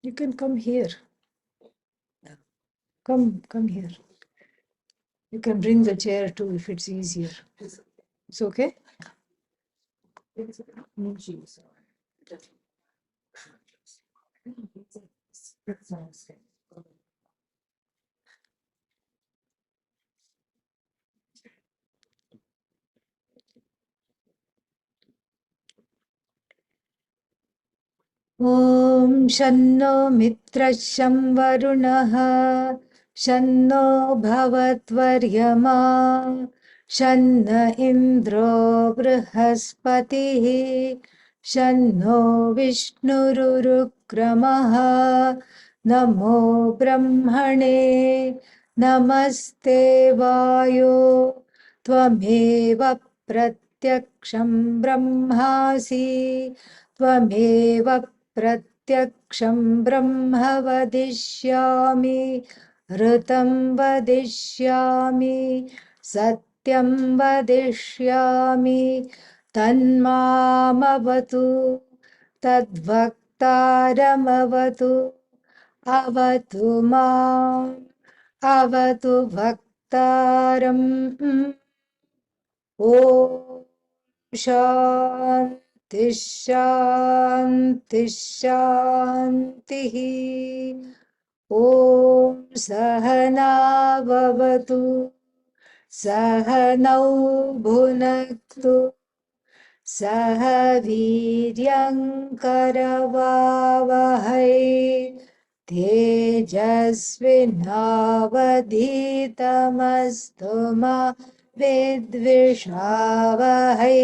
You can come here. Come here. You can bring the chair too if it's easier. It's okay? Om Shanno Mitra Varunaha Shanno Bhavatvaryama Shanna Indro Brihaspatihi Shanno Vishnurukramaha Namo Brahmane Namaste Vayo Tvameva Pratyaksham Brahmasi Tvameva प्रत्यक्षं ब्रह्म वदिष्यामि ऋतं वदिष्यामि सत्यं वदिष्यामि तन्मामवतु तद्भक्तारमवतु अवतु माम् अवतु भक्तारम् ॐ शान्ति शान्ति शान्तिः ॐ सहनाववतु सहनौ भुनक्तु सह वीर्यङ्करवावहै तेजस्विनावधीतमस्तु मा विद्विषावहै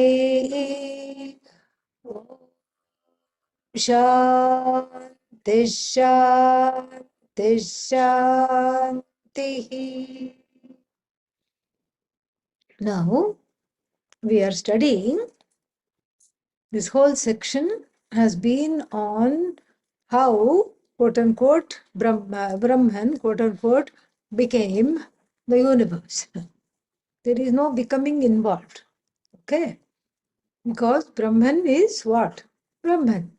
शान्ति शान्ति शान्तिः. Now we are studying. This whole section has been on how, quote unquote, Brahman, quote unquote, became the universe. There is no becoming involved. Okay? Because Brahman is what? Brahman.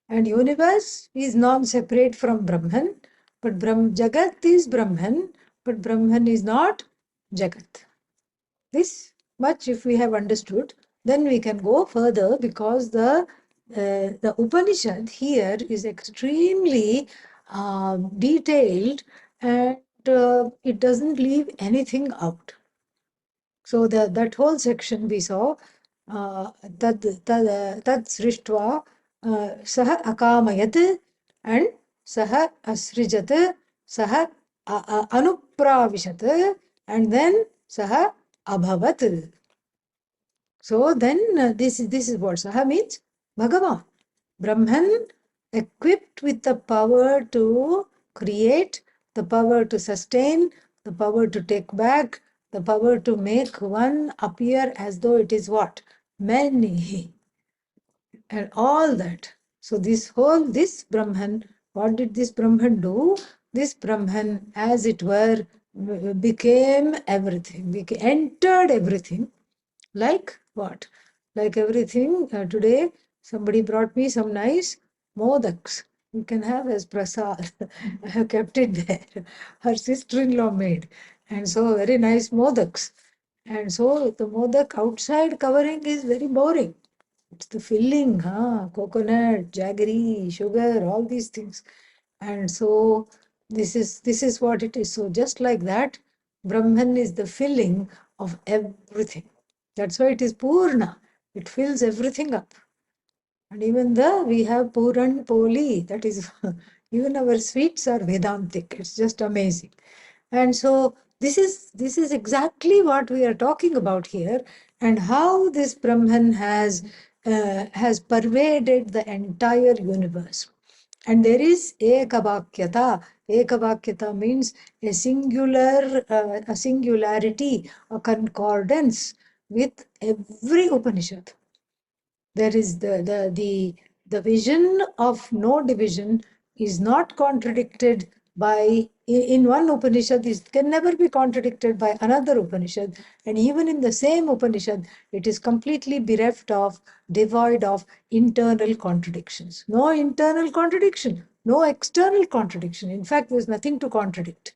And universe is non-separate from Brahman. But Jagat is Brahman. But Brahman is not Jagat. This much if we have understood, then we can go further, because the Upanishad here is extremely detailed, and it doesn't leave anything out. So that whole section we saw, tad srishtva saha akamayat and saha asrijat saha anupravishat and then saha abhavat. So then this is what Saha means. Bhagavan. Brahman equipped with the power to create, the power to sustain, the power to take back, the power to make one appear as though it is what? Many. And all that. So this Brahman, what did this Brahman do? This Brahman, as it were, became everything, entered everything. Like what? Like everything. Today, somebody brought me some nice modaks. You can have as prasad. I have kept it there. Her sister-in-law made. And so, very nice modaks. And so, the modak outside covering is very boring. It's the filling, coconut, jaggery, sugar, all these things. And so, this is what it is. So, just like that, Brahman is the filling of everything. That's why it is Purna. It fills everything up. And even we have Puran Poli, that is, even our sweets are Vedantic. It's just amazing. And so this is exactly what we are talking about here, and how this Brahman has pervaded the entire universe. And there is ekavakyata. Ekavakyata means a singularity, a concordance with every Upanishad. There is the vision of no division is not contradicted by, in one Upanishad, it can never be contradicted by another Upanishad. And even in the same Upanishad, it is completely bereft of, devoid of internal contradictions. No internal contradiction. No external contradiction. In fact, there's nothing to contradict.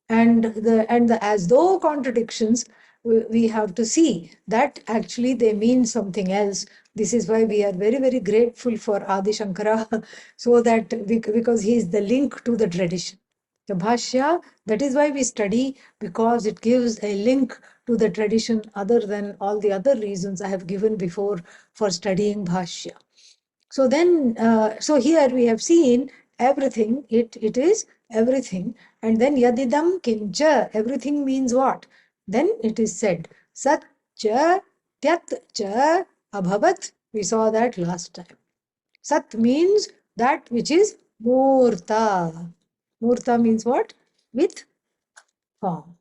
And the as though contradictions, we have to see that actually they mean something else. This is why we are very, very grateful for Adi Shankara, so that because he is the link to the tradition. The Bhashya, that is why we study, because it gives a link to the tradition other than all the other reasons I have given before for studying Bhashya. So then, so here we have seen everything, it is everything. And then yadidam kincha, everything means what? Then it is said, sat cha, tyat cha, abhavat. We saw that last time. Sat means that which is murta. Murta means what? With form.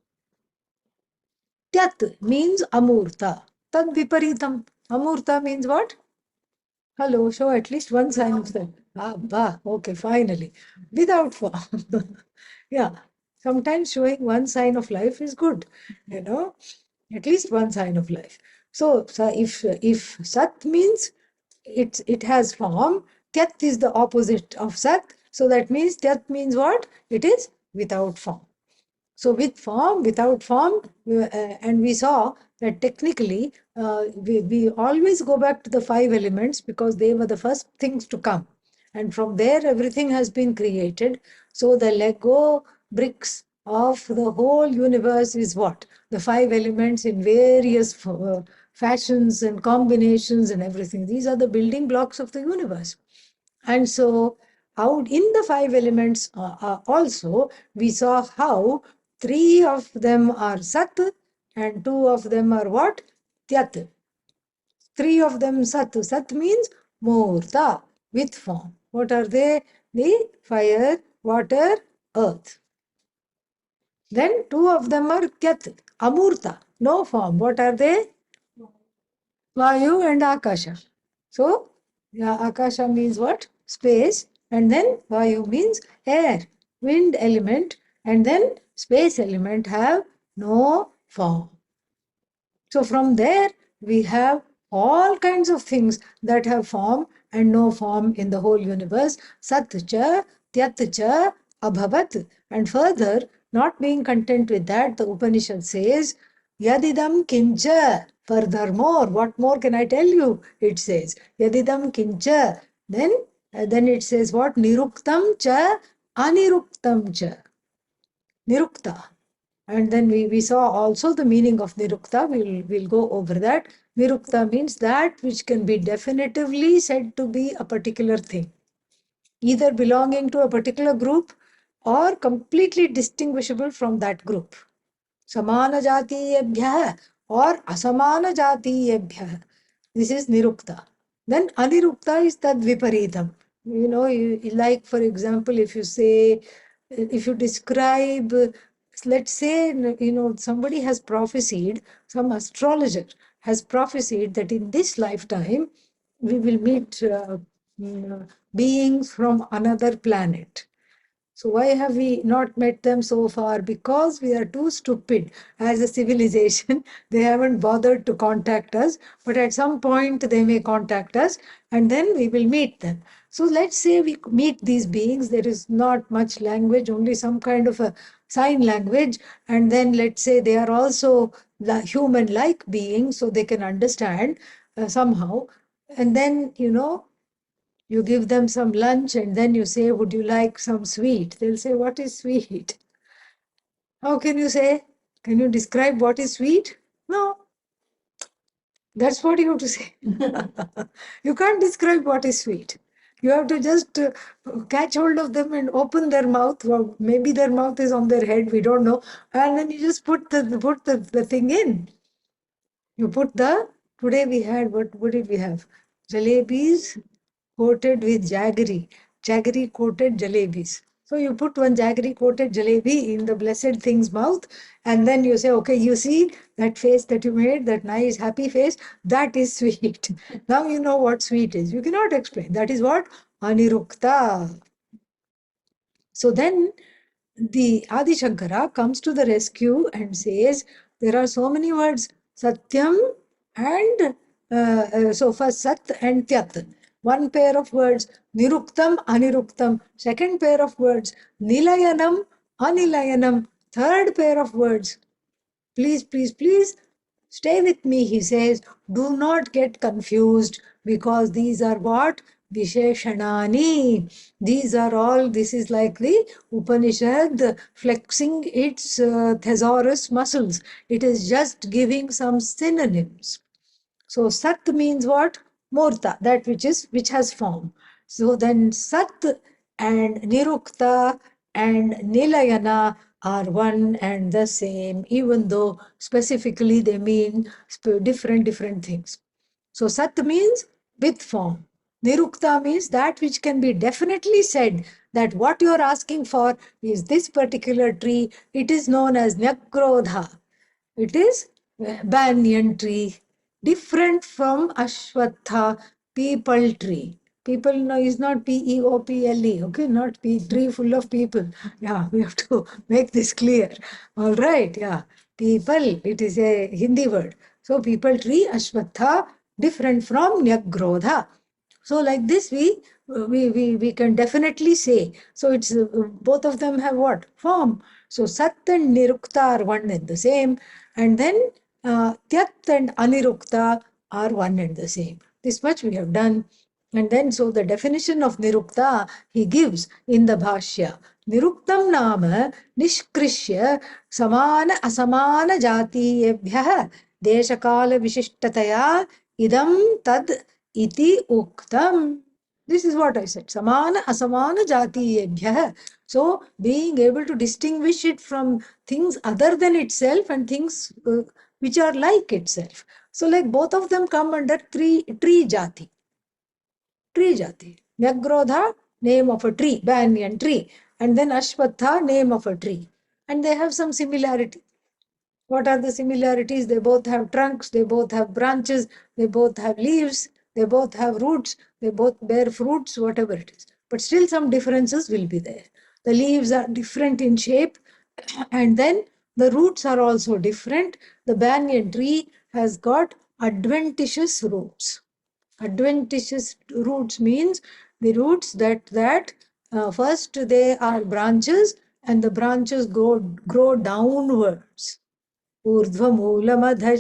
Tyat means amurta. Tad viparitam. Amurta means what? Hello, show at least one sign of that. Ah, bah, okay, finally. Without form. Yeah, sometimes showing one sign of life is good, you know, at least one sign of life. So if Sat means it has form, Tyat is the opposite of Sat. So that means Tyat means what? It is without form. So with form, without form, and we saw that technically we always go back to the five elements because they were the first things to come. And from there, everything has been created. So the Lego bricks of the whole universe is what? The five elements in various fashions and combinations and everything. These are the building blocks of the universe. And so out in the five elements also, we saw how three of them are Sat and two of them are what? Tyat. Three of them Sat. Sat means Murta, with form. What are they? The fire, water, earth. Then two of them are Tyat, Amurta, no form. What are they? Vayu and Akasha. So, yeah, Akasha means what? Space. And then Vayu means air, wind element. And then space element have no form. So from there, we have all kinds of things that have form and no form in the whole universe. Sat cha, tyat cha, abhavat. And further, not being content with that, the Upanishad says, yadidam kincha. Furthermore, what more can I tell you? It says, yadidam kincha. Then it says what? Niruktam cha, aniruktam cha. Nirukta. And then we saw also the meaning of Nirukta. We'll go over that. Nirukta means that which can be definitively said to be a particular thing, either belonging to a particular group or completely distinguishable from that group. Samana jatiyebhyah or asamana jatiyebhyah. This is Nirukta. Then Anirukta is tad viparitam. You know, like for example, if you say, if you describe, let's say, you know, somebody has prophesied, some astrologer has prophesied that in this lifetime we will meet beings from another planet. So why have we not met them so far? Because we are too stupid as a civilization. They haven't bothered to contact us, but at some point they may contact us and then we will meet them. So let's say we meet these beings. There is not much language, only some kind of a sign language. And then let's say they are also human-like beings, so they can understand somehow. And then, you know, you give them some lunch and then you say, would you like some sweet? They'll say, what is sweet? How can you say? Can you describe what is sweet? No. That's what you have to say. You can't describe what is sweet. You have to just catch hold of them and open their mouth. Well, maybe their mouth is on their head, we don't know. And then you just put the thing in. You put today we had, what did we have? Jalebis coated with jaggery. Jaggery coated jalebis. So you put one jaggery coated jalebi in the blessed thing's mouth and then you say, okay, you see that face that you made, that nice happy face, that is sweet. Now you know what sweet is. You cannot explain. That is what? Anirukta. So then the Adi Shankara comes to the rescue and says, there are so many words, Satyam and so first Sat and Tyat. One pair of words, niruktam, aniruktam. Second pair of words, nilayanam, anilayanam. Third pair of words, please, please, please stay with me, he says. Do not get confused because these are what? Visheshanani. These are all, this is like the Upanishad flexing its thesaurus muscles. It is just giving some synonyms. So Sat means what? Murta, that which has form. So then Sat and Nirukta and Nilayana are one and the same, even though specifically they mean different things. So Sat means with form. Nirukta means that which can be definitely said that what you are asking for is this particular tree. It is known as Nyagrodha. It is banyan tree, different from Ashwatha, people tree. People no is not People, okay, not tree full of people. Yeah, we have to make this clear. All right, yeah. People, it is a Hindi word. So people tree, Ashwatha, different from Nyagrodha. So like this, we can definitely say. So it's both of them have what form. So Sat and Nirukta are one and the same, and then Tyat and Anirukta are one and the same. This much we have done. And then, so the definition of Nirukta he gives in the Bhashya. Niruktam nama nishkrishya samana asamana jatiyebhyah deshakala vishishtaya idam tad iti uktam. This is what I said. Samana asamana jatiyebhyah. So, being able to distinguish it from things other than itself and things which are like itself. So, like both of them come under tree jati. Tree jati. Nyagrodha, name of a tree, banyan tree. And then Ashwatha, name of a tree. And they have some similarity. What are the similarities? They both have trunks, they both have branches, they both have leaves, they both have roots, they both bear fruits, whatever it is. But still some differences will be there. The leaves are different in shape, and then the roots are also different. The banyan tree has got adventitious roots. Adventitious roots means the roots that first they are branches, and the branches grow downwards. Urdhva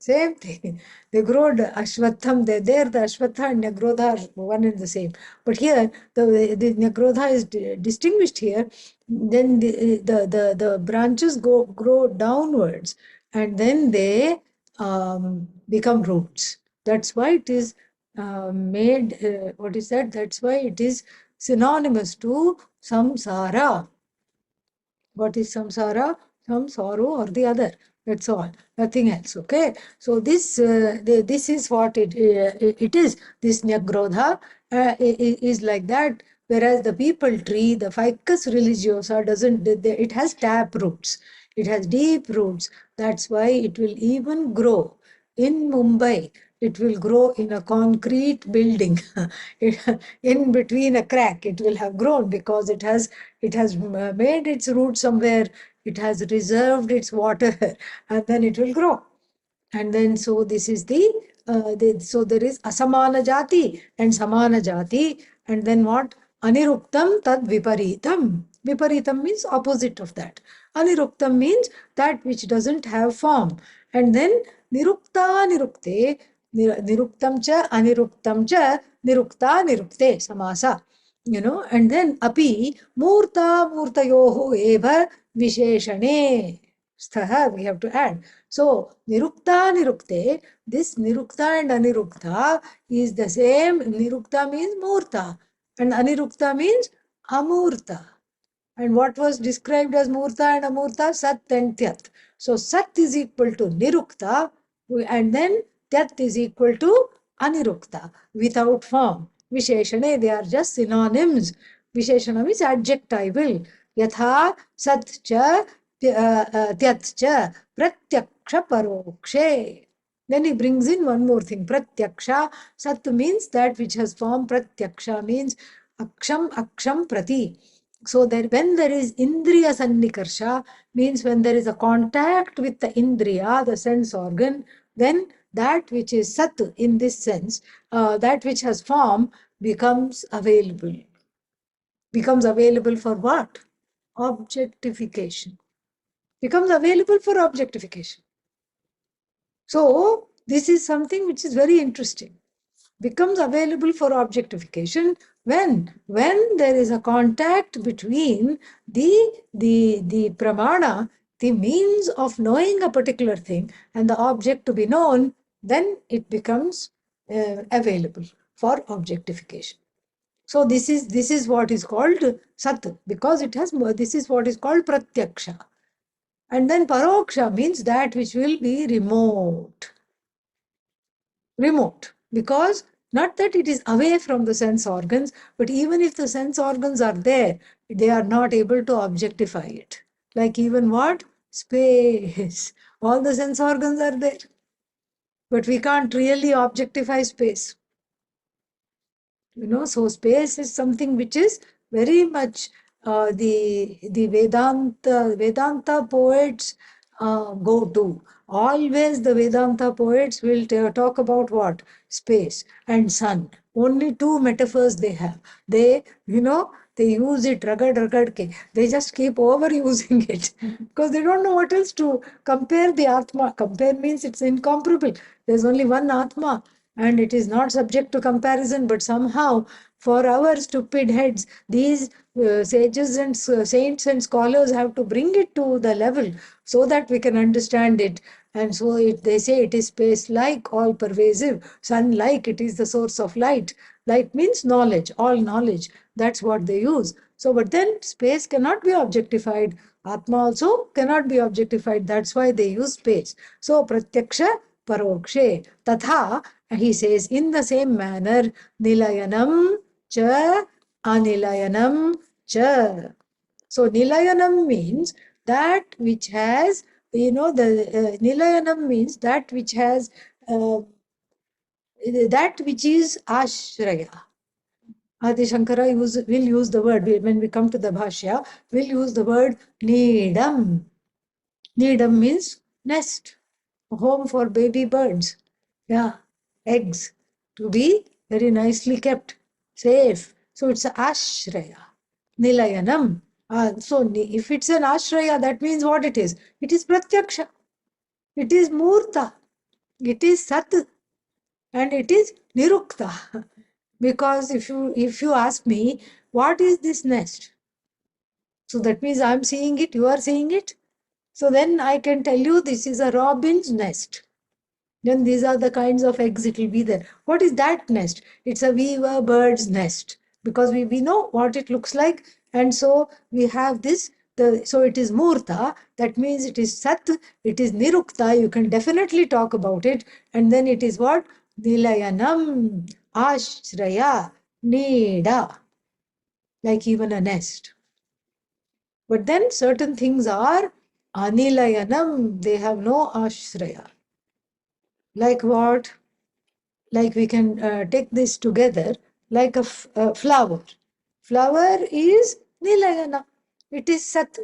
same thing. They grow Ashwatham, there the Ashwatha and Nyagrodha are one and the same. But here, the Nyagrodha is distinguished here. Then the branches grow downwards, and then they become roots. That's why it is made, what is that? That's why it is synonymous to samsara. What is samsara? Some sorrow or the other. That's all. Nothing else. Okay. So this this is what it is. This Nyagrodha is like that. Whereas the peepal tree, the Ficus religiosa, doesn't. It has tap roots. It has deep roots. That's why it will even grow in Mumbai. It will grow in a concrete building. In between a crack, it will have grown because it has made its root somewhere. It has reserved its water, and then it will grow. And then, so this is so there is asamana jati and samana jati. And then what? Aniruktam tad viparitam. Viparitam means opposite of that. Aniruktam means that which doesn't have form. And then nirukta nirukte, niruktam cha aniruktam cha, nirukta nirukte, samasa. And then api murta murtayoho eva visheshane. Sthaha, we have to add. So, nirukta, nirukte, this nirukta and anirukta is the same. Nirukta means murta, and anirukta means amurta. And what was described as murta and amurta? Sat and tyat. So, sat is equal to nirukta, and then tyat is equal to anirukta, without form. Visheshane, they are just synonyms. Visheshana means adjectival. Yatha sat cha tyat cha pratyaksha parokshe. Then he brings in one more thing. Pratyaksha. Sat means that which has form. Pratyaksha means aksham prati. So that when there is indriya sannikarsha, means when there is a contact with the indriya, the sense organ, then that which is Sat in this sense, that which has form becomes available. Becomes available for what? Objectification. Becomes available for objectification. So, this is something which is very interesting. Becomes available for objectification when there is a contact between the pramana, the means of knowing a particular thing, and the object to be known, then it becomes available for objectification. So this is what is called Sat, because it has, this is what is called Pratyaksha. And then Paroksha means that which will be remote. Remote. Because not that it is away from the sense organs, but even if the sense organs are there, they are not able to objectify it. Like even what? Space. All the sense organs are there. But we can't really objectify space. So space is something which is very much the Vedanta poets go to. Always the Vedanta poets will talk about what? Space and sun. Only two metaphors they have. They use it ragad ke. They just keep overusing it because they don't know what else to compare the Atma. Compare means it's incomparable. There's only one Atma. And it is not subject to comparison, but somehow for our stupid heads, these sages and saints and scholars have to bring it to the level so that we can understand it. And so they say it is space-like, all-pervasive, sun-like, it is the source of light. Light means knowledge, all knowledge. That's what they use. So, but then space cannot be objectified. Atma also cannot be objectified. That's why they use space. So, pratyaksha parokshe. Tatha, he says, in the same manner, nilayanam cha anilayanam cha. So, nilayanam means that which has, nilayanam means that which has, that which is ashraya. Adi Shankara will use the word, when we come to the Bhashya, will use the word needam. Needam means nest, home for baby birds. Yeah, eggs to be very nicely kept, safe. So it's a ashraya, nilayanam. So if it's an ashraya, that means what it is? It is pratyaksha. It is murta. It is sat. And it is nirukta. Because if you ask me, what is this nest? So that means I'm seeing it, you are seeing it. So then I can tell you this is a robin's nest. Then these are the kinds of eggs it will be there. What is that nest? It's a weaver bird's nest. Because we know what it looks like. And so we have this. So it is murta. That means it is sat. It is nirukta. You can definitely talk about it. And then it is what? Nilayanam, ashraya, nida. Like even a nest. But then certain things are anilayanam. They have no ashraya. Like what? Like we can take this together like a flower. Flower is nilayana. It is sat.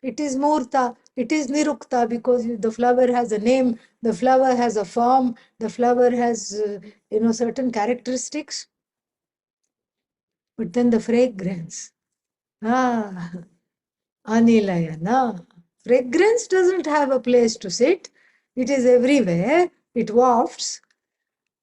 It is murta. It is nirukta because the flower has a name. The flower has a form. The flower has certain characteristics. But then the fragrance. Anilayana. Fragrance doesn't have a place to sit. It is everywhere. It wafts.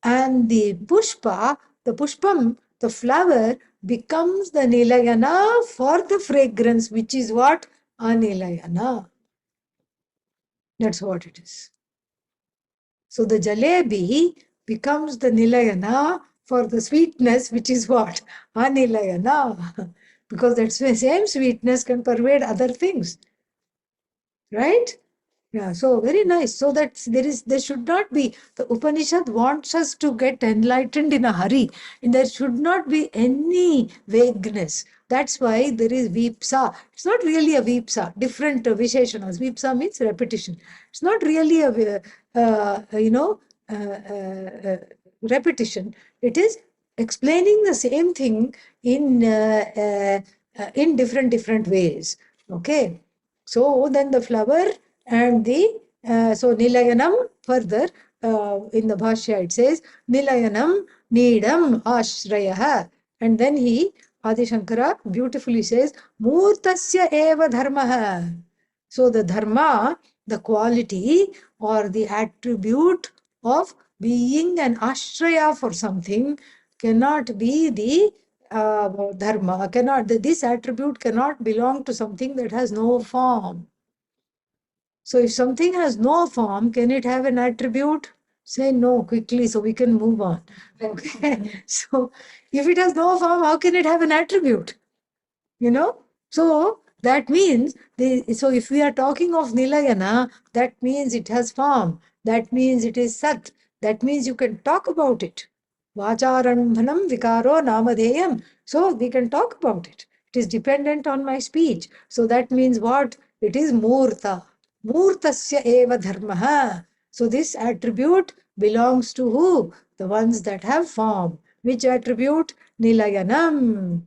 And the pushpa, the pushpam, the flower becomes the nilayana for the fragrance, which is what? Anilayana. That's what it is. So the jalebi becomes the nilayana for the sweetness, which is what? Anilayana. Because that's the same sweetness can pervade other things. Right? Yeah, so very nice. So that there should not be, the Upanishad wants us to get enlightened in a hurry. And there should not be any vagueness. That's why there is vipsa. It's not really a vipsa, different visheshanas. Vipsa means repetition. It's not really a, repetition. It is explaining the same thing in different ways. Okay. So then the flower and the so nilayanam further in the Bhashya it says, Nilayanam, Needam, Ashrayah. And then Adi Shankara beautifully says, Murtasya eva dharmaha. So the dharma, the quality or the attribute of being an ashraya for something cannot be the dharma, this attribute cannot belong to something that has no form. So if something has no form, can it have an attribute? Say no quickly so we can move on. Okay. So if it has no form, how can it have an attribute? You know? So that means, so if we are talking of Nilayana, that means it has form. That means it is Sat. That means you can talk about it. Vacharambhanam vikaro namadeyam. So we can talk about it. It is dependent on my speech. So that means what? It is Murta. Murtasya eva dharmaha. So this attribute belongs to who? The ones that have form. Which attribute? Nilayanam.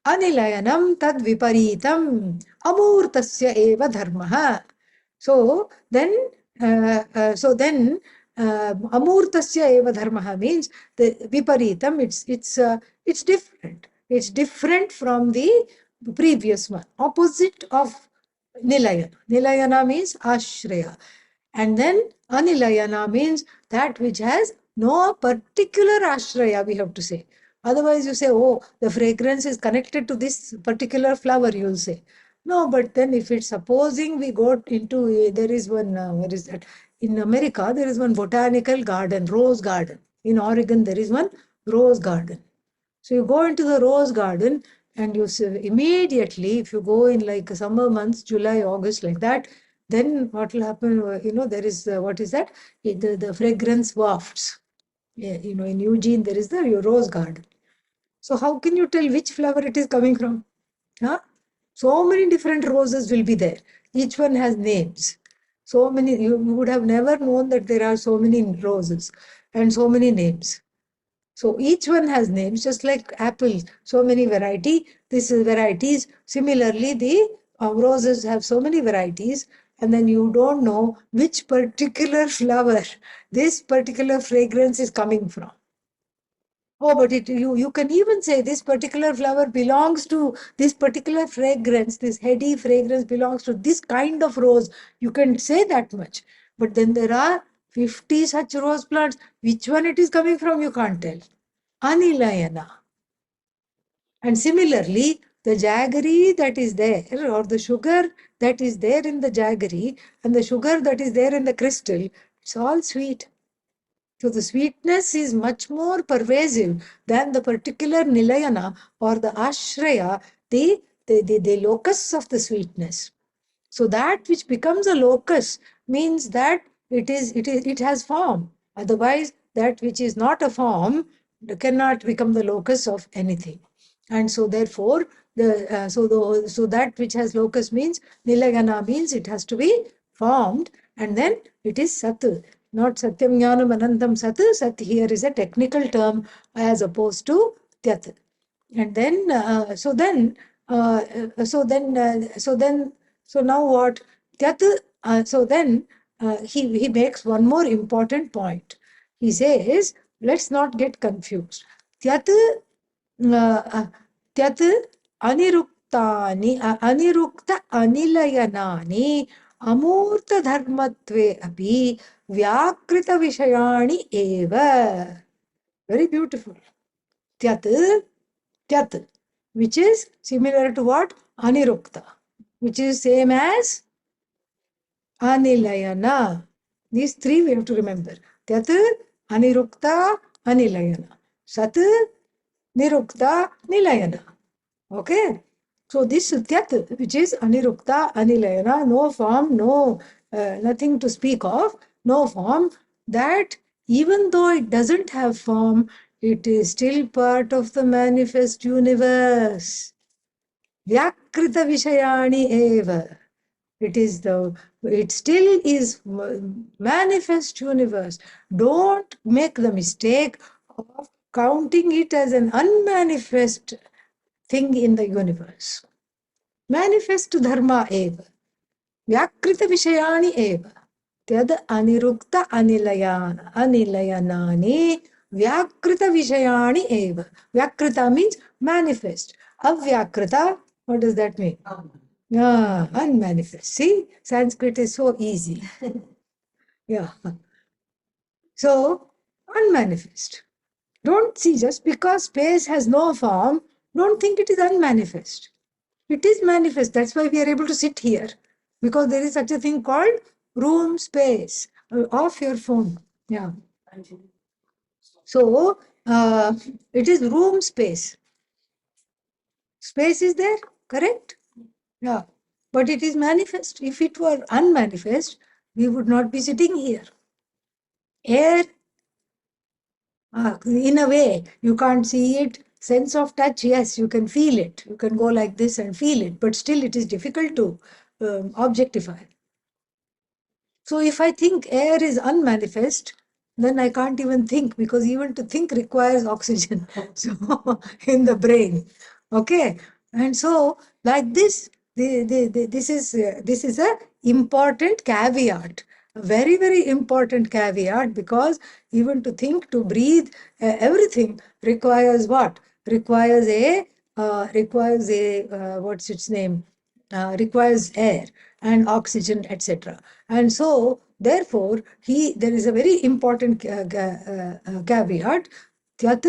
Anilayanam tad viparitam amurtasya eva dharmaha. So then, amurtasya eva dharmaha means the viparitam. It's different. It's different from the previous one. Opposite of nilayana. Nilayana means ashraya, and then anilayana means that which has no particular ashraya. We have to say. Otherwise, you say, oh, the fragrance is connected to this particular flower, you'll say. No, but then if it's supposing we go into, there is one, where is that? In America, there is one botanical garden, rose garden. In Oregon, there is one rose garden. So you go into the rose garden and you see immediately, if you go in like summer months, July, August, like that, then what will happen, there is, what is that? The fragrance wafts. Yeah, in Eugene, there is the rose garden. So how can you tell which flower it is coming from? Huh? So many different roses will be there. Each one has names. So many, you would have never known that there are so many roses and so many names. So each one has names, just like apples, so many variety. This is varieties. Similarly, the roses have so many varieties, and then you don't know which particular flower this particular fragrance is coming from. Oh, but you can even say this particular flower belongs to this particular fragrance, this heady fragrance belongs to this kind of rose. You can say that much. But then there are 50 such rose plants. Which one it is coming from, you can't tell. Anilayana. And similarly, the jaggery that is there, or the sugar that is there in the jaggery, and the sugar that is there in the crystal, it's all sweet. So the sweetness is much more pervasive than the particular nilayana or the ashraya, the locus of the sweetness. So that which becomes a locus means that it has form. Otherwise, that which is not a form cannot become the locus of anything. And so therefore, so that which has locus means nilayana means it has to be formed, and then it is sat. Not satyam jnanam anantam sat. Sat here is a technical term as opposed to tyat. And then, so now what? Tyat, so then he makes one more important point. He says, let's not get confused. Tyat, tyat anirukta anilayanani amurta dharmatve abhi vyakrita vishayani eva. Very beautiful. Tyat, which is similar to what? Anirukta, which is same as anilayana. These three we have to remember. Tyat, anirukta, anilayana. Sat, nirukta, nilayana. Okay? So this tyat, which is anirukta, anilayana, no form, nothing to speak of, no form, that even though it doesn't have form, it is still part of the manifest universe. Vyakrita vishayani eva. It still is manifest universe. Don't make the mistake of counting it as an unmanifest thing in the universe. Manifest dharma eva. Vyakrita vishayani eva. Tyad anirukta anilayanani vyakrita vishayani eva. Vyakrita means manifest. Avyakrita, what does that mean? Yeah, unmanifest. See, Sanskrit is so easy. Yeah. So, unmanifest. Don't see, just because space has no form, don't think it is unmanifest. It is manifest. That's why we are able to sit here. Because there is such a thing called room space. Off your phone. Yeah. So, it is room space. Space is there, correct? Yeah. But it is manifest. If it were unmanifest, we would not be sitting here. Air, in a way, you can't see it. Sense of touch, yes, you can feel it. You can go like this and feel it, but still it is difficult to objectify. So if I think air is unmanifest, then I can't even think, because even to think requires oxygen so in the brain. Okay, and so like this, this is a important caveat, a very very important caveat, because even to think, to breathe, everything requires what? Requires a what's its name? Requires air and oxygen, etc. And so, therefore, there is a very important caveat. Tyat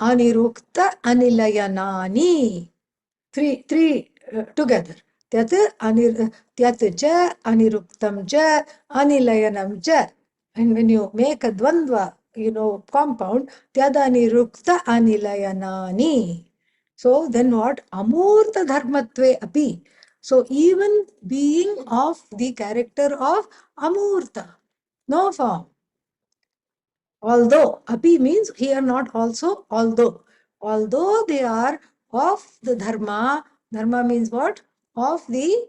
anirukta anilayanani. Three together. Tyat cha aniruktam cha anilayanam cha. And when you make a dvandva, compound, tyada anirukta anilayanani. So then what? Amurta dharmatve api. So even being of the character of amurta, no form. Although, api means here, not also, although they are of the dharma means what? Of the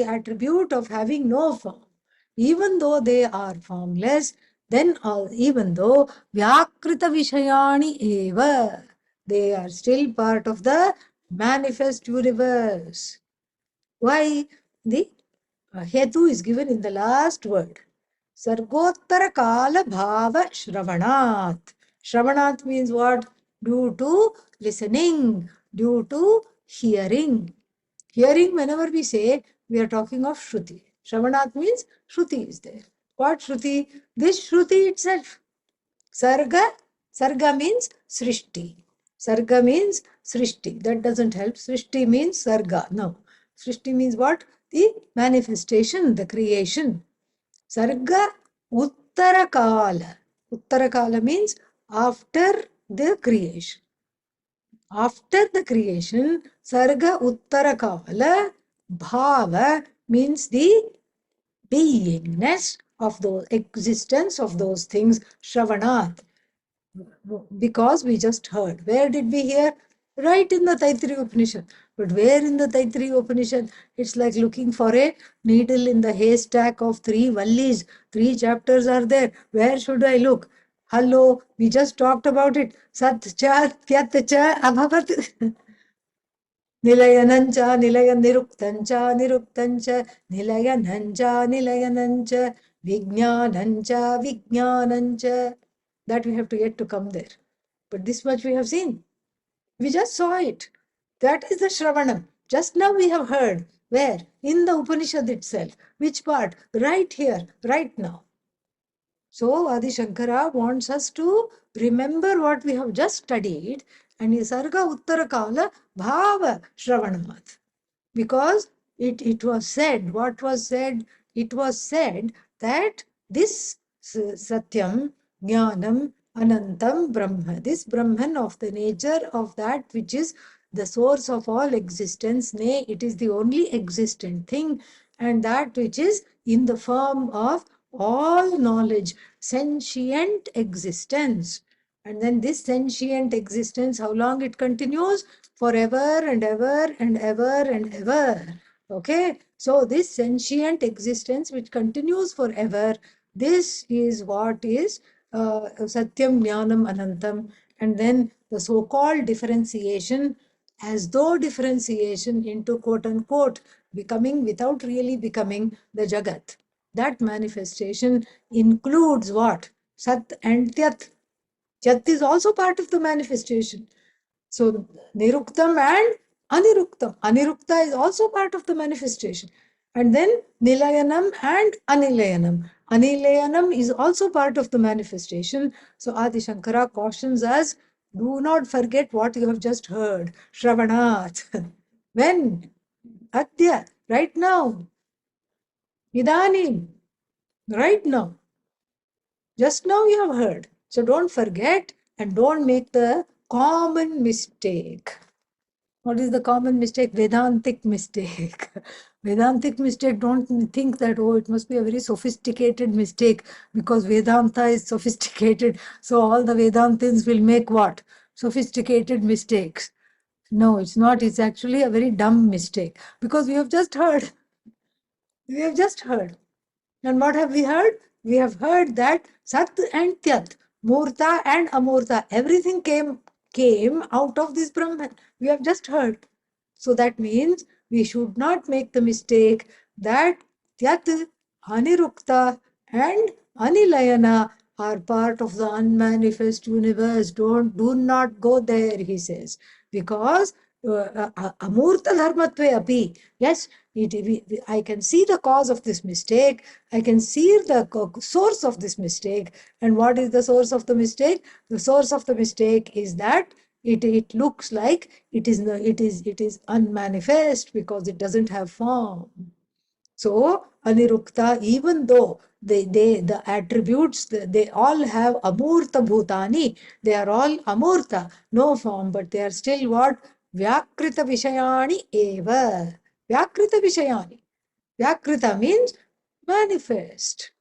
attribute of having no form. Even though they are formless, then even though vyakrita vishayani eva, they are still part of the manifest universe. Why? The hetu is given in the last word. Sargottara kala bhava shravanat. Shravanat means what? Due to listening, due to hearing. Hearing, whenever we say, we are talking of Shruti. Shravanat means Shruti is there. What Shruti? This Shruti itself. Sarga means Srishti. Sarga means Srishti. That doesn't help. Srishti means Sarga. No. Srishti means what? The manifestation, the creation. Sarga Uttarakala. Uttarakala means after the creation. After the creation, Sarga Uttarakala, Bhava means the beingness of the existence of those things, Shravanat. Because we just heard. Where did we hear? Right in the Taittiriya Upanishad. But where in the Taittiriya Upanishad? It's like looking for a needle in the haystack of 3 vallis. 3 chapters are there. Where should I look? Hello, we just talked about it. Sat cha, tyat cha, abhavat. Nilayanancha, nilayaniruktancha, niruktancha, nilayanancha, nilayanancha, vijnanancha, vijnanancha. That we have to yet to come there. But this much we have seen. We just saw it. That is the Shravanam. Just now we have heard. Where? In the Upanishad itself. Which part? Right here, right now. So Adi Shankara wants us to remember what we have just studied, and Sarga Uttara Kala Bhava Shravanamath. Because it was said, what was said? It was said that this Satyam, Jnanam, Anantam, Brahma, this Brahman of the nature of that which is the source of all existence, nay, it is the only existent thing, and that which is in the form of all knowledge, sentient existence. And then this sentient existence, how long it continues? Forever and ever and ever and ever. Okay? So this sentient existence which continues forever, this is what is Satyam, Jnanam, Anantam. And then the so-called differentiation, as though differentiation into quote unquote becoming without really becoming the Jagat. That manifestation includes what? Sat and Tyat. Tyat is also part of the manifestation. So Niruktam and Aniruktam. Anirukta is also part of the manifestation. And then Nilayanam and Anilayanam. Anilayanam is also part of the manifestation. So Adi Shankara cautions us, do not forget what you have just heard. Shravanat. When? Adya. Right now. Idanim. Right now. Just now you have heard. So don't forget and don't make the common mistake. What is the common mistake? Vedantic mistake. Vedantic mistake, don't think that, oh, it must be a very sophisticated mistake because Vedanta is sophisticated. So all the Vedantins will make what? Sophisticated mistakes. No, it's not. It's actually a very dumb mistake because we have just heard. We have just heard. And what have we heard? We have heard that Sat and Tyat, Murta and Amurta, everything came out of this Brahman. We have just heard. So that means we should not make the mistake that Tyat, Anirukta and Anilayana are part of the unmanifest universe. Do not go there, he says. Because Amurta Dharmatve api. Yes, I can see the cause of this mistake. I can see the source of this mistake. And what is the source of the mistake? The source of the mistake is that it looks like it is unmanifest because it doesn't have form. So Anirukta, even though the attributes, they all have Amurta Bhutani, they are all Amurta, no form, but they are still what? Vyakrita Vishayani Eva. Vyakrita Vishayani. Vyakrita means manifest.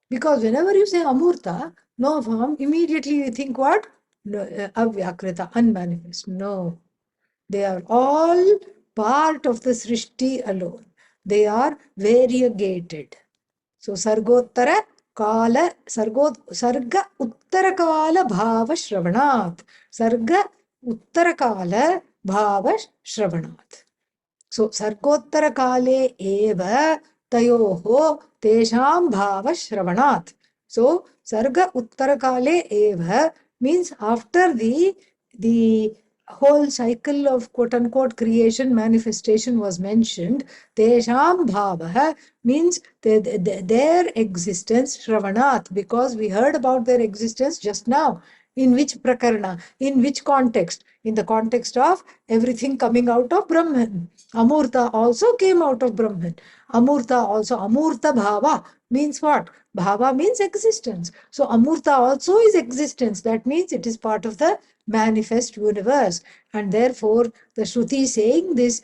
Because whenever you say Amurta, no form, immediately you think what? No, Avyakrita, unmanifest. No. They are all part of the Srishti alone. They are variegated. So Sargottara Kala, Sarga Uttara Kala Bhava Shravanat. Sarga Uttara Kala Bhava Shravanat. So Sargottara Kale Eva Tayoho Tesham Bhava Shravanat. So Sarga Uttara Kale Eva means after the whole cycle of quote unquote creation manifestation was mentioned, Tesham Bhava means their existence, Shravanat, because we heard about their existence just now. In which prakarana? In which context? In the context of everything coming out of Brahman. Amurta also came out of Brahman. Amurta also, Amurta Bhava means what? Bhava means existence. So Amurta also is existence. That means it is part of the manifest universe. And therefore, the Shruti saying this,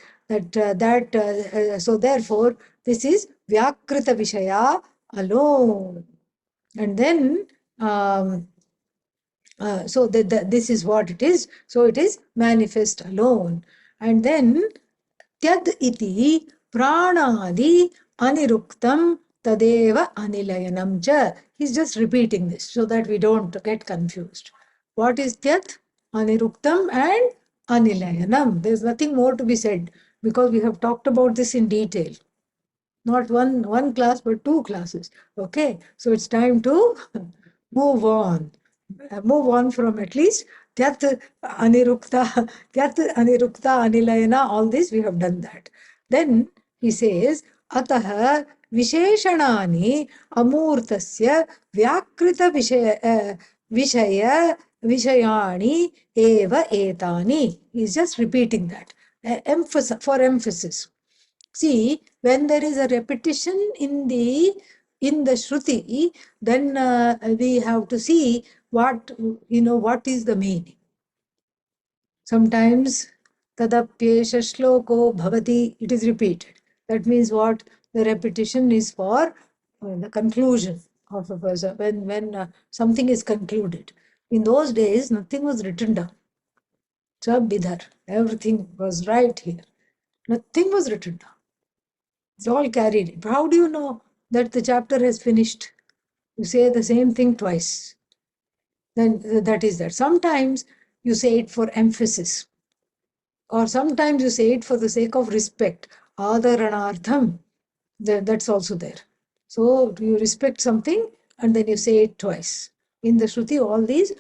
so therefore, this is Vyakrita Vishaya alone. And then, so this is what it is. So it is manifest alone. And then, Tyad iti pranadi aniruktam tadeva anilayanam cha. He's just repeating this so that we don't get confused. What is Tyat, Aniruktam and Anilayanam? There's nothing more to be said because we have talked about this in detail. Not one class, but two classes. Okay, so it's time to move on. Move on from at least Tyat, Anirukta, Anilayana, all this, we have done that. Then he says, Ataha Visheshanani Amurtasya Vyakrita Vishayani Eva Etani. He's just repeating that. For emphasis. See, when there is a repetition in the Shruti, then we have to see what is the meaning. Sometimes tadapyesha shloko bhavati, it is repeated. That means what? The repetition is for the conclusion of a person, when something is concluded. In those days, nothing was written down. Sab idhar, everything was right here. Nothing was written down. It's all carried. But how do you know that the chapter has finished? You say the same thing twice. Then that is that. Sometimes you say it for emphasis. Or sometimes you say it for the sake of respect. Adaranartham. That's also there. So you respect something and then you say it twice. In the Shruti, all these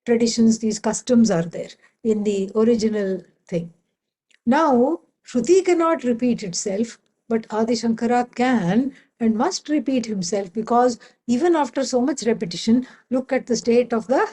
traditions, these customs are there in the original thing. Now, Shruti cannot repeat itself, but Adi Shankara can and must repeat himself, because even after so much repetition, look at the state of the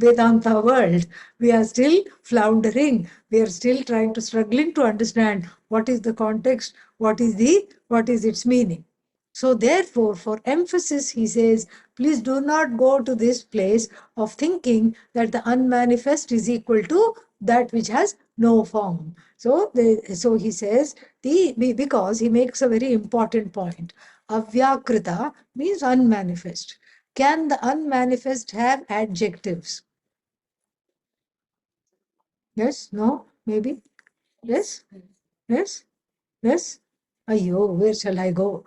Vedanta world. We are still floundering. We are still struggling to understand what is the context, what is its meaning. So therefore, for emphasis, he says, please do not go to this place of thinking that the unmanifest is equal to that which has no form. So he says, because he makes a very important point. Avyakrita means unmanifest. Can the unmanifest have adjectives? Yes? No? Maybe? Yes? Yes? Yes? Ayyo, where shall I go?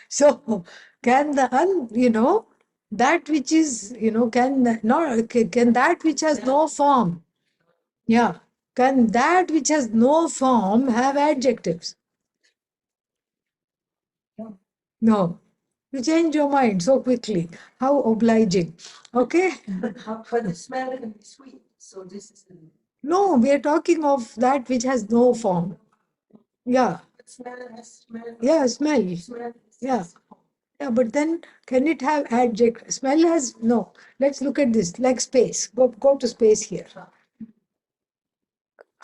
So, can that which is, can that which has no form, yeah, can that which has no form have adjectives? No. You change your mind so quickly. How obliging. Okay? But the smell can be sweet. So this is No, we are talking of that which has no form. Yeah. smell. Yeah, smell. Smell. Yeah. Yeah, but then can it have adjective? Smell has no. Let's look at this, like space. Go to space here.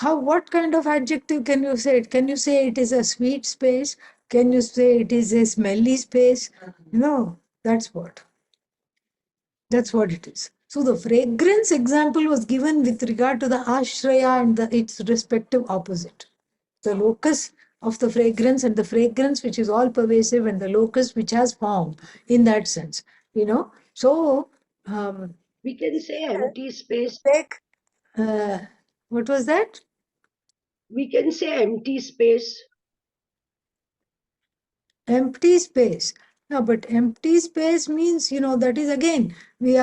What kind of adjective can you say? Can you say it is a sweet space? Can you say it is a smelly space? No, that's what. That's what it is. So the fragrance example was given with regard to the ashraya and its respective opposite. The locus of the fragrance and the fragrance which is all pervasive and the locus which has form in that sense. So We can say empty space. take what was that? We can say empty space. Empty space. No, but empty space means, that is again, we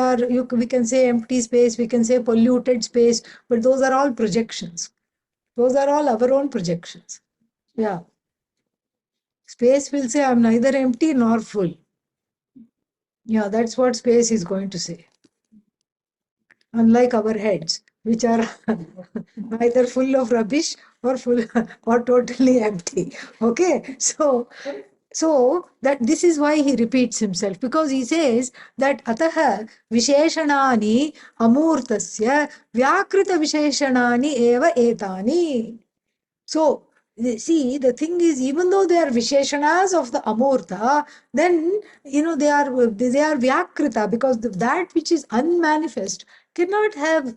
can say empty space, we can say polluted space, but those are all projections. Those are all our own projections. Yeah. Space will say, I'm neither empty nor full. Yeah, that's what space is going to say. Unlike our heads, which are either full of rubbish or full or totally empty. Okay, so that this is why he repeats himself, because he says that atah visheshanani amurtasya vyakrita visheshanani eva etani. So, see, the thing is, even though they are Visheshanas of the Amurta, then, they are Vyakrita, because that which is unmanifest cannot have,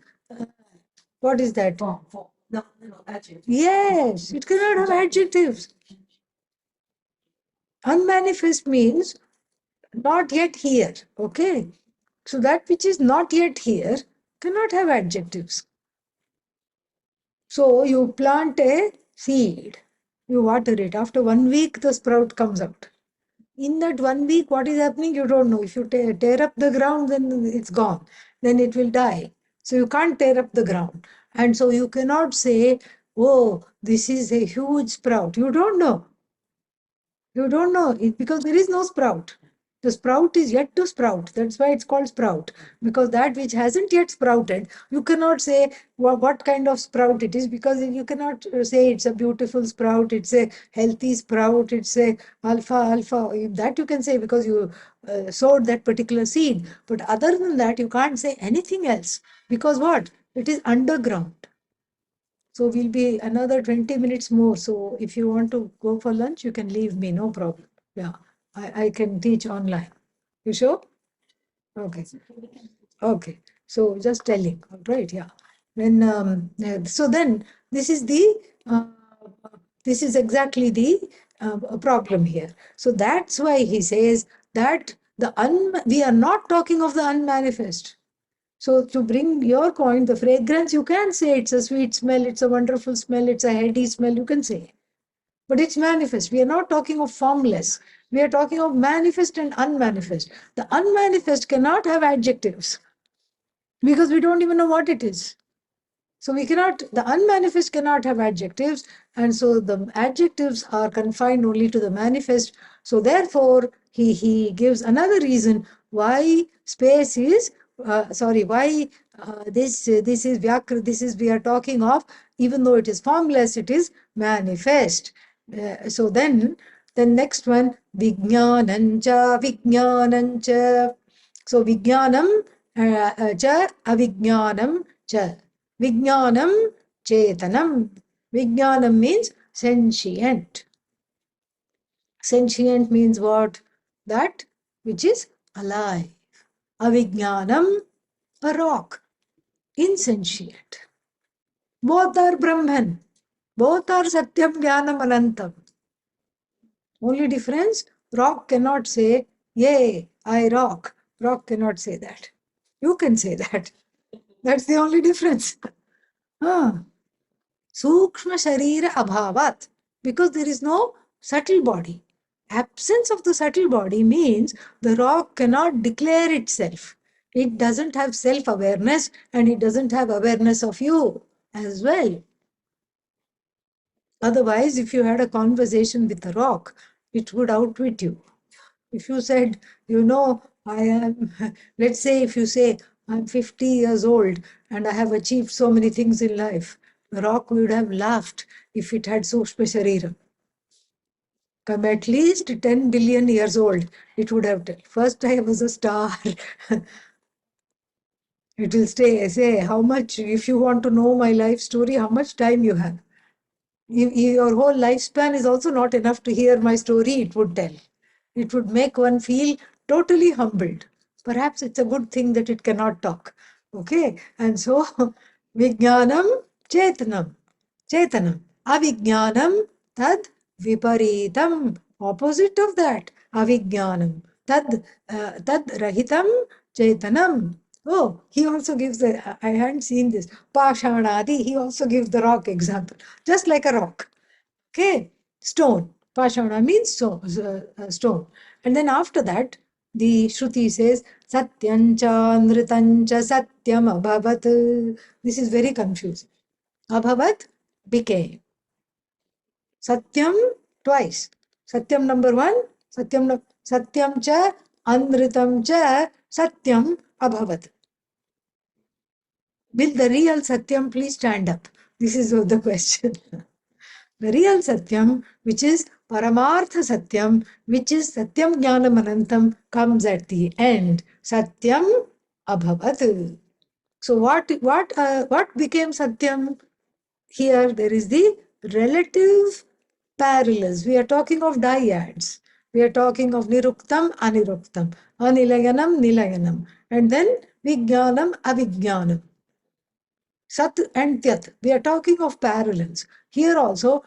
what is that? Form. No, adjective. Yes, it cannot have adjectives. Unmanifest means not yet here, okay? So that which is not yet here cannot have adjectives. So you plant a seed, you water it. After 1 week, the sprout comes out. In that 1 week, what is happening, you don't know. If you tear up the ground, then it's gone. Then it will die. So you can't tear up the ground. And so you cannot say, oh, this is a huge sprout. You don't know. You don't know it, because there is no sprout. The sprout is yet to sprout. That's why it's called sprout. Because that which hasn't yet sprouted, you cannot say what kind of sprout it is, because you cannot say it's a beautiful sprout, it's a healthy sprout, it's a alpha. That you can say because you sowed that particular seed. But other than that, you can't say anything else. Because what? It is underground. So we'll be another 20 minutes more. So if you want to go for lunch, you can leave me, no problem. Yeah, I can teach online. You sure? Okay. Okay. So just telling, all right, yeah. Then so then uh, this is exactly the problem here. So that's why he says that we are not talking of the unmanifest. So to bring your point, the fragrance, you can say it's a sweet smell, it's a wonderful smell, it's a heady smell, you can say. But it's manifest. We are not talking of formless. We are talking of manifest and unmanifest. The unmanifest cannot have adjectives because we don't even know what it is. So we cannot, the unmanifest cannot have adjectives, and so the adjectives are confined only to the manifest. So therefore, he gives another reason why space is, why this is Vyakra, this is we are talking of, even though it is formless, it is manifest. So then next one, Vijnanancha, Vijnanancha. So Vijnanam cha avijnanam cha. Vijnanam chetanam. Vijnanam means sentient. Sentient means what? That which is alive. Avijnanam, a rock, insentient. Both are Brahman. Both are Satyam Jnanam Anantam. Only difference, rock cannot say, yay, I rock. Rock cannot say that. You can say that. That's the only difference. Ah. Sukshma Sharira Abhavat. Because there is no subtle body. Absence of the subtle body means the rock cannot declare itself. It doesn't have self-awareness and it doesn't have awareness of you as well. Otherwise, if you had a conversation with a rock, it would outwit you. If you said, I am, let's say if you say, I'm 50 years old and I have achieved so many things in life, the rock would have laughed if it had Sukshma Shariram. Come at least 10 billion years old, it would have told, first I was a star. It will say, how much, if you want to know my life story, how much time you have. Your whole lifespan is also not enough to hear my story, it would tell. It would make one feel totally humbled. Perhaps it's a good thing that it cannot talk. Okay? And so, Vijnanam Chetanam. Chetanam. Avijnanam Tad Viparitam. Opposite of that. Avijnanam. Tad Rahitam Chetanam. Oh, he also gives I hadn't seen this. Pashanadi, he also gives the rock example. Just like a rock. Okay? Stone. Pashana means stone. And then after that, the Shruti says, Satyancha Nritancha Satyam Abhavat. This is very confusing. Abhavat became. Satyam twice. Satyam number one, Satyam cha Anritam cha Satyam Abhavat. Will the real Satyam please stand up? This is the question. The real Satyam, which is Paramartha Satyam, which is Satyam Jnanam Anantam, comes at the end. Satyam Abhavat. So what became Satyam? Here there is the relative parallels. We are talking of dyads. We are talking of Niruktam, Aniruktam, Anilayanam, Nilayanam, and then Vijnanam, Avijnanam. Sat and Tyat. We are talking of parallels. Here also,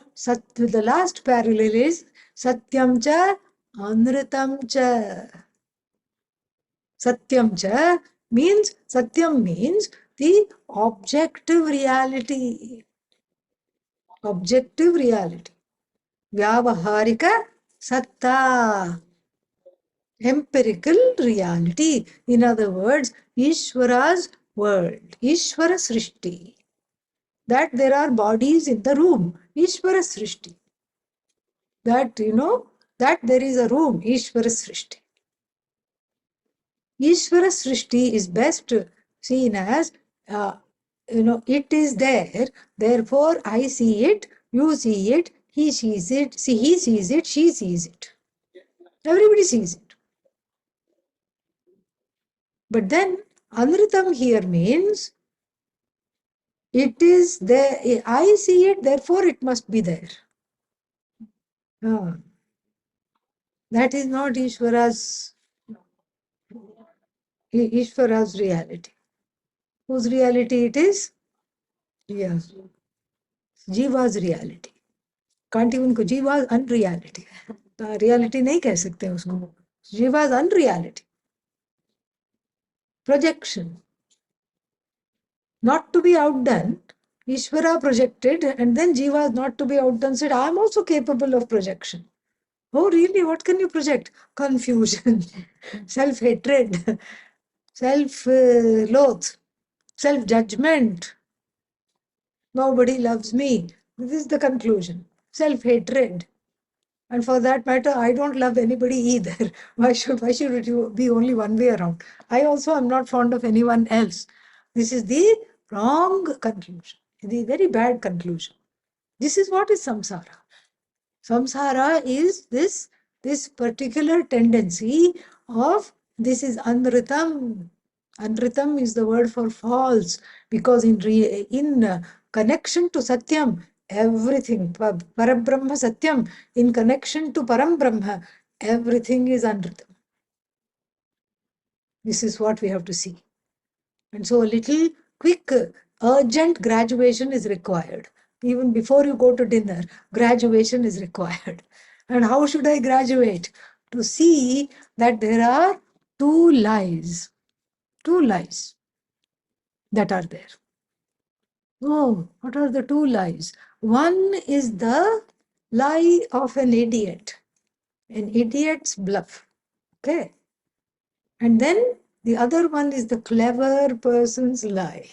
the last parallel is Satyam cha, Anritam cha. Satyam cha means, Satyam means the objective reality. Objective reality. Vyavaharika Satta. Empirical reality. In other words, Ishvara's world. Ishvara Srishti. That there are bodies in the room. Ishvara Srishti. That, that there is a room. Ishvara Srishti. Ishvara Srishti is best seen as, it is there. Therefore, I see it, you see it, he sees it, he sees it, she sees it. Everybody sees it. But then, Anritam here means, it is there. I see it, therefore it must be there. That is not Ishvara's reality. Whose reality it is? Yeah. Jiva's reality. Can't even go. Jiva's unreality. Reality नहीं कह सकते उसको. Jiva's unreality. Projection. Not to be outdone. Ishvara projected and then Jiva is not to be outdone said, I am also capable of projection. Oh, really? What can you project? Confusion, self-hatred, self-loath, self-judgment. Nobody loves me. This is the conclusion. Self-hatred. And for that matter, I don't love anybody either. Why should it be only one way around? I also am not fond of anyone else. This is the wrong conclusion, the very bad conclusion. This is what is samsara. Samsara is this particular tendency of this is anritam. Anritam is the word for false, because in connection to Satyam, everything, Parabrahma Satyam, in connection to Param Brahma, everything is anritam. This is what we have to see. And so a little quick, urgent graduation is required. Even before you go to dinner, graduation is required. And how should I graduate? To see that there are two lies that are there. Oh, what are the two lies? One is the lie of an idiot's bluff. Okay. And then the other one is the clever person's lie.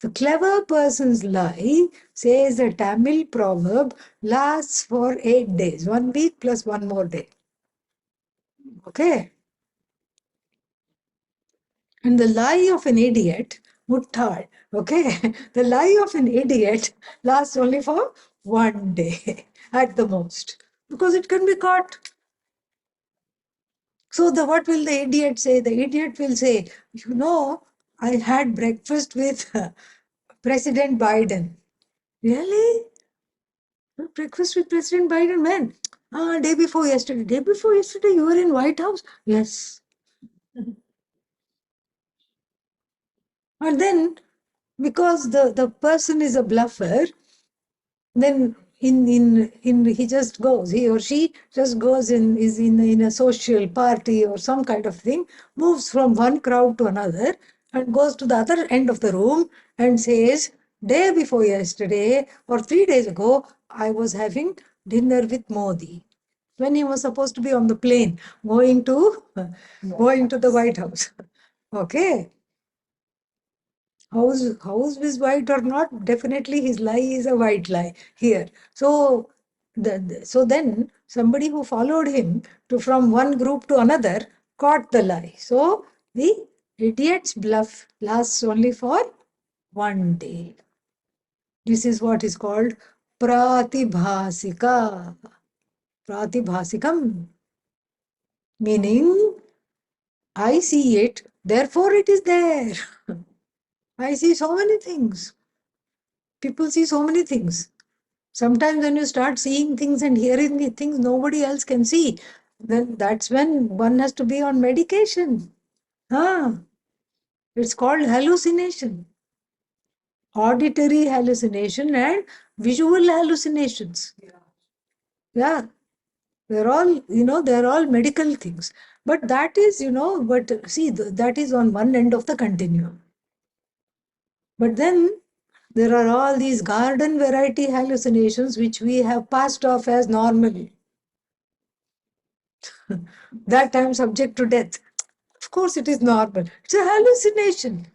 The clever person's lie, says a Tamil proverb, lasts for 8 days, 1 week plus one more day. Okay? And the lie of an idiot, muttad, okay? The lie of an idiot lasts only for 1 day at the most, because it can be caught. So what will the idiot say? The idiot will say, I had breakfast with President Biden. Really? Breakfast with President Biden, when? Day before yesterday. Day before yesterday, you were in White House? Yes. And then, because the person is a bluffer, then he just goes, he or she just goes is in a social party or some kind of thing, moves from one crowd to another and goes to the other end of the room and says, day before yesterday or 3 days ago, I was having dinner with Modi, when he was supposed to be on the plane going to the White House. Okay. House is white or not, definitely his lie is a white lie here. So then somebody who followed him from one group to another caught the lie. So the idiot's bluff lasts only for 1 day. This is what is called pratibhasika. Pratibhasikam, meaning I see it, therefore it is there. I see so many things. People see so many things. Sometimes when you start seeing things and hearing things nobody else can see, then that's when one has to be on medication. It's called hallucination. Auditory hallucination and visual hallucinations. Yeah. They're all medical things. But that is, but see, that is on one end of the continuum. But then there are all these garden variety hallucinations which we have passed off as normal. That I'm subject to death. Of course, it is normal. It's a hallucination.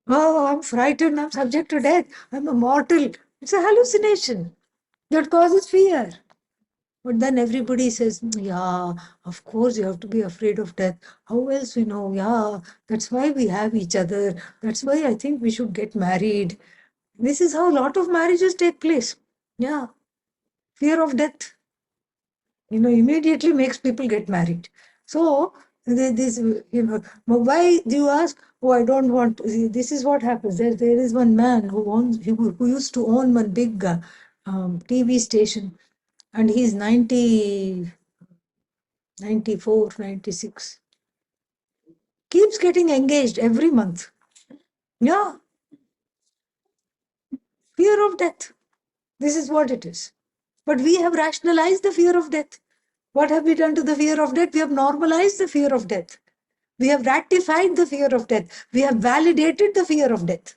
Oh, I'm frightened. I'm subject to death. I'm a mortal. It's a hallucination that causes fear. But then everybody says, yeah, of course you have to be afraid of death. How else we know? Yeah, that's why we have each other. That's why I think we should get married. This is how a lot of marriages take place. Yeah, fear of death, immediately makes people get married. So, why do you ask? Oh, I don't want to. See, this is what happens. There is one man who used to own one big TV station, and he's 90, 94, 96. Keeps getting engaged every month. Yeah, fear of death. This is what it is. But we have rationalized the fear of death. What have we done to the fear of death? We have normalized the fear of death. We have ratified the fear of death. We have validated the fear of death.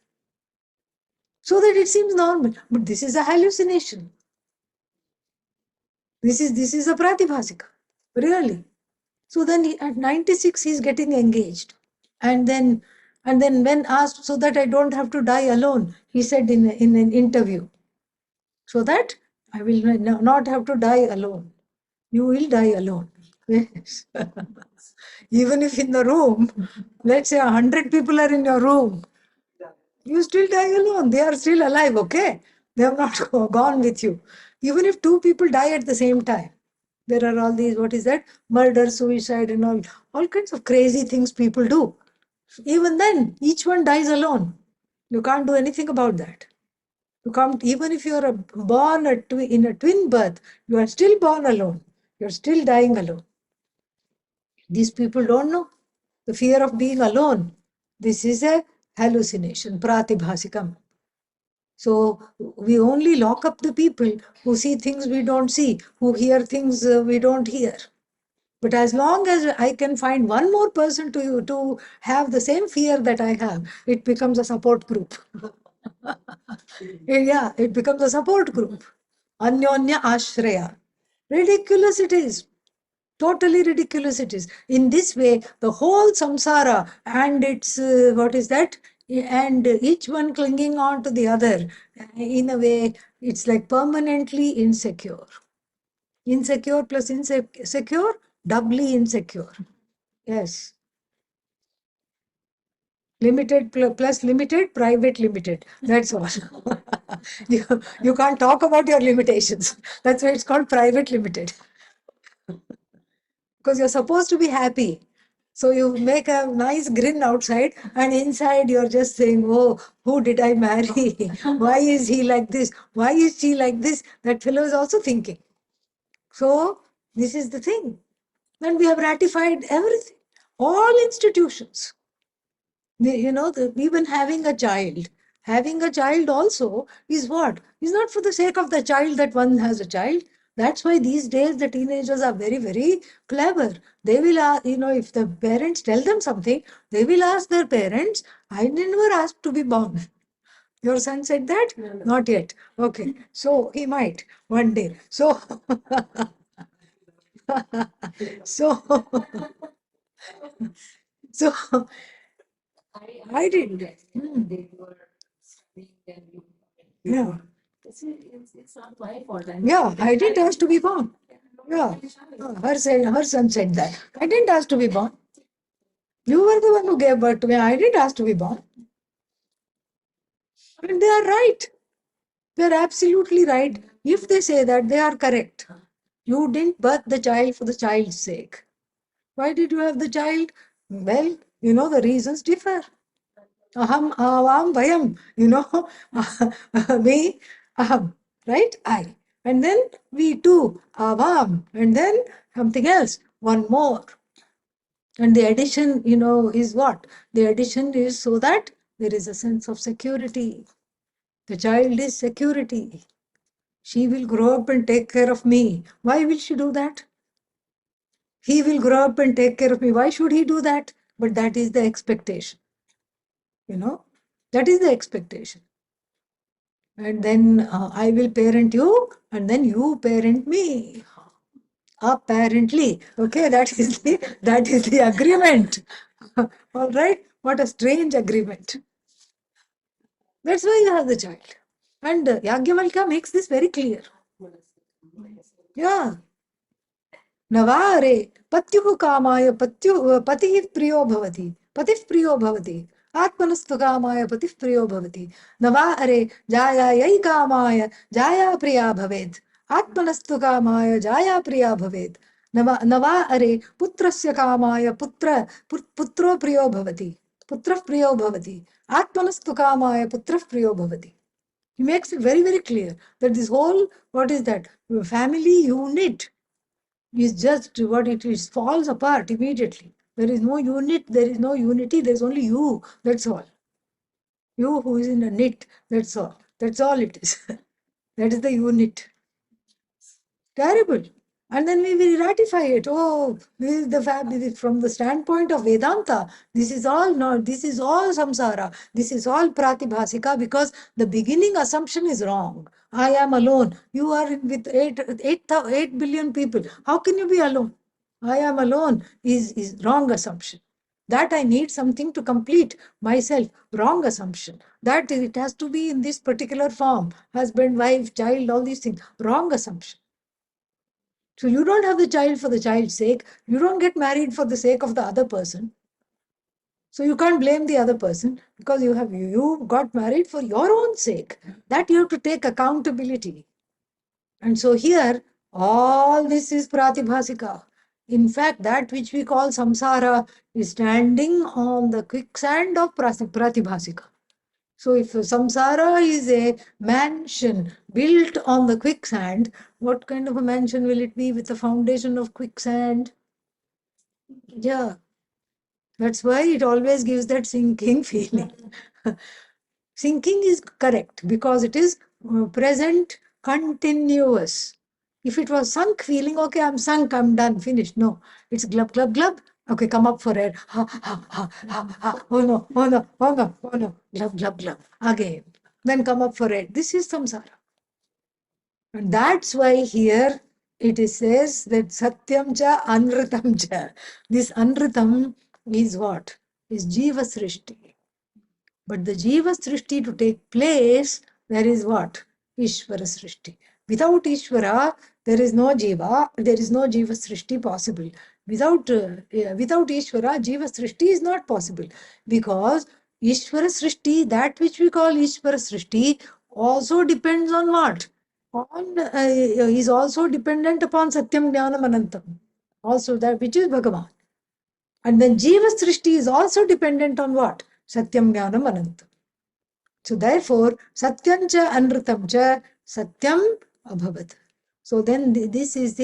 So that it seems normal. But this is a hallucination. This is a pratibhasika. Really. So then at 96, he's getting engaged. And then And then when asked, so that I don't have to die alone, he said in an interview, so that I will not have to die alone. You will die alone. Yes. Even if in the room, let's say 100 people are in your room, you still die alone. They are still alive, okay? They have not gone with you. Even if two people die at the same time, there are all these, what is that? Murder, suicide, and all kinds of crazy things people do. Even then, each one dies alone. You can't do anything about that. You can't, even if you are born in a twin birth, you are still born alone. You're still dying alone. These people don't know the fear of being alone. This is a hallucination, pratibhasikam. So we only lock up the people who see things we don't see, who hear things we don't hear. But as long as I can find one more person to have the same fear that I have, it becomes a support group. Yeah, it becomes a support group. Anyonya Ashraya. Ridiculous it is. Totally ridiculous it is. In this way, the whole samsara and its, what is that? And each one clinging on to the other, in a way, it's like permanently insecure. Insecure plus insecure, doubly insecure. Yes. Limited plus limited, private limited. That's all. you, you can't talk about your limitations. That's why it's called private limited. Because you're supposed to be happy. So you make a nice grin outside, and inside you're just saying, oh, who did I marry? Why is he like this? Why is she like this? That fellow is also thinking. So this is the thing. And we have ratified everything. All institutions. Even having a child. Having a child also is what? Is not for the sake of the child that one has a child. That's why these days the teenagers are very, very clever. They will, if the parents tell them something, they will ask their parents, I never asked to be born. Your son said that? No. Not yet. Okay. So he might one day. So, so, so I did. They were studying and you. Yeah. It's not my fault. Yeah, I didn't ask to be born. Yeah. Her son said that. I didn't ask to be born. You were the one who gave birth to me. I didn't ask to be born. And they are right. They are absolutely right. If they say that, they are correct. You didn't birth the child for the child's sake. Why did you have the child? Well, the reasons differ. Aham, avam, vayam. Me, aham, right? I. And then we too, avam. And then something else, one more. And the addition, is what? The addition is so that there is a sense of security. The child is security. She will grow up and take care of me. Why will she do that? He will grow up and take care of me. Why should he do that? But that is the expectation. That is the expectation. And then I will parent you, and then you parent me. Apparently, okay, that is the agreement. All right, what a strange agreement. That's why you have the child. And Yagyavalkya makes this very clear. Yeah. Navare patyuh kamaya patih priyo bhavati. Patih priyo bhavati. Atmanastu kamaya patih priyo bhavati. Navare jayayai kamaya jaya priya bhaved. Atmanastu kamaya jaya priya bhaved. Navare putrasya kamaya putro priyo bhavati. Putra priyo bhavati. Atmanastu kamaya putra priyo bhavati. He makes it very, very clear that this whole, what is that? Family unit is just what it is, falls apart immediately. There is no unit, there is no unity, there's only you, that's all. You who is in a knit, that's all. That's all it is. That is the unit. Terrible. And then we will ratify it. Oh, this is the fact, from the standpoint of Vedanta, this is all samsara. This is all pratibhasika, because the beginning assumption is wrong. I am alone. You are with 8 billion people. How can you be alone? I am alone is wrong assumption. That I need something to complete myself. Wrong assumption. That it has to be in this particular form. Husband, wife, child, all these things. Wrong assumption. So you don't have the child for the child's sake. You don't get married for the sake of the other person. So you can't blame the other person because you got married for your own sake. That you have to take accountability. And so here, all this is pratibhasika. In fact, that which we call samsara is standing on the quicksand of pratibhasika. So if samsara is a mansion built on the quicksand, what kind of a mansion will it be with a foundation of quicksand? Yeah, that's why it always gives that sinking feeling. Sinking is correct because it is present, continuous. If it was sunk feeling, okay, I'm sunk, I'm done, finished. No, it's glub, glub, glub. Okay, come up for air. Ha, ha, ha, ha, ha. Oh no, oh no, oh no, oh no. Glub, glub, glub. Again. Then come up for air. This is samsara. And that's why here it says that satyam cha anritam cha. This anritam is what? Is jiva srishti. But the Jiva Srishti to take place, there is what? Ishvara Srishti. Without Ishvara, there is no Jiva, there is no Jiva Srishti possible. Without Ishvara, Jiva Srishti is not possible. Because Ishvara Srishti, that which we call Ishvara Srishti, also depends on what? Is also dependent upon Satyam Jnanam Anantam. Also that which is Bhagavan. And then Jiva Srishti is also dependent on what? Satyam Jnanam Anantam. So therefore, Satyam cha Anritam cha Satyam Abhavat. So then this is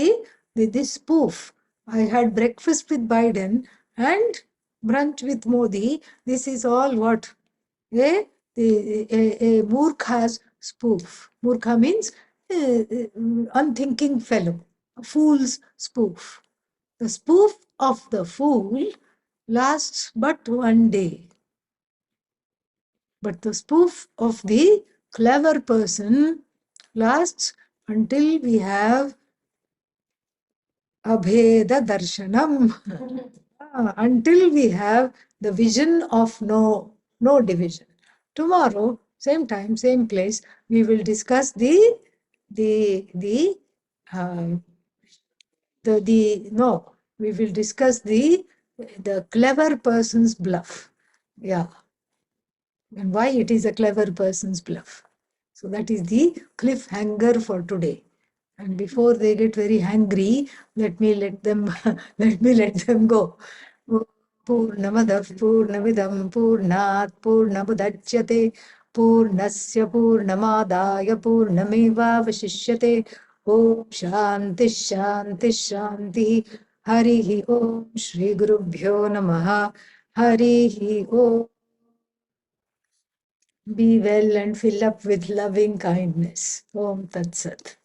this spoof. I had breakfast with Biden and brunch with Modi. This is all what? A Murkha's spoof. Murkha means unthinking fellow. A fool's spoof. The spoof of the fool lasts but one day. But the spoof of the clever person lasts until we have Abheda Darshanam. Until we have the vision of no division. Tomorrow, same time, same place, we will discuss we will discuss the clever person's bluff. Yeah. And why it is a clever person's bluff. So that is the cliffhanger for today. And before they get very hangry, let me let them go. Purnamadav Purnamidam Purnat Purnamudachyate Purnasya Purnamadaya Purnameva Vashishyate Om Shanti Shanti Shanti Harihi Om Shri Gurubhyo Namaha Harihi Om. Be well and fill up with loving kindness. Om Tat Sat.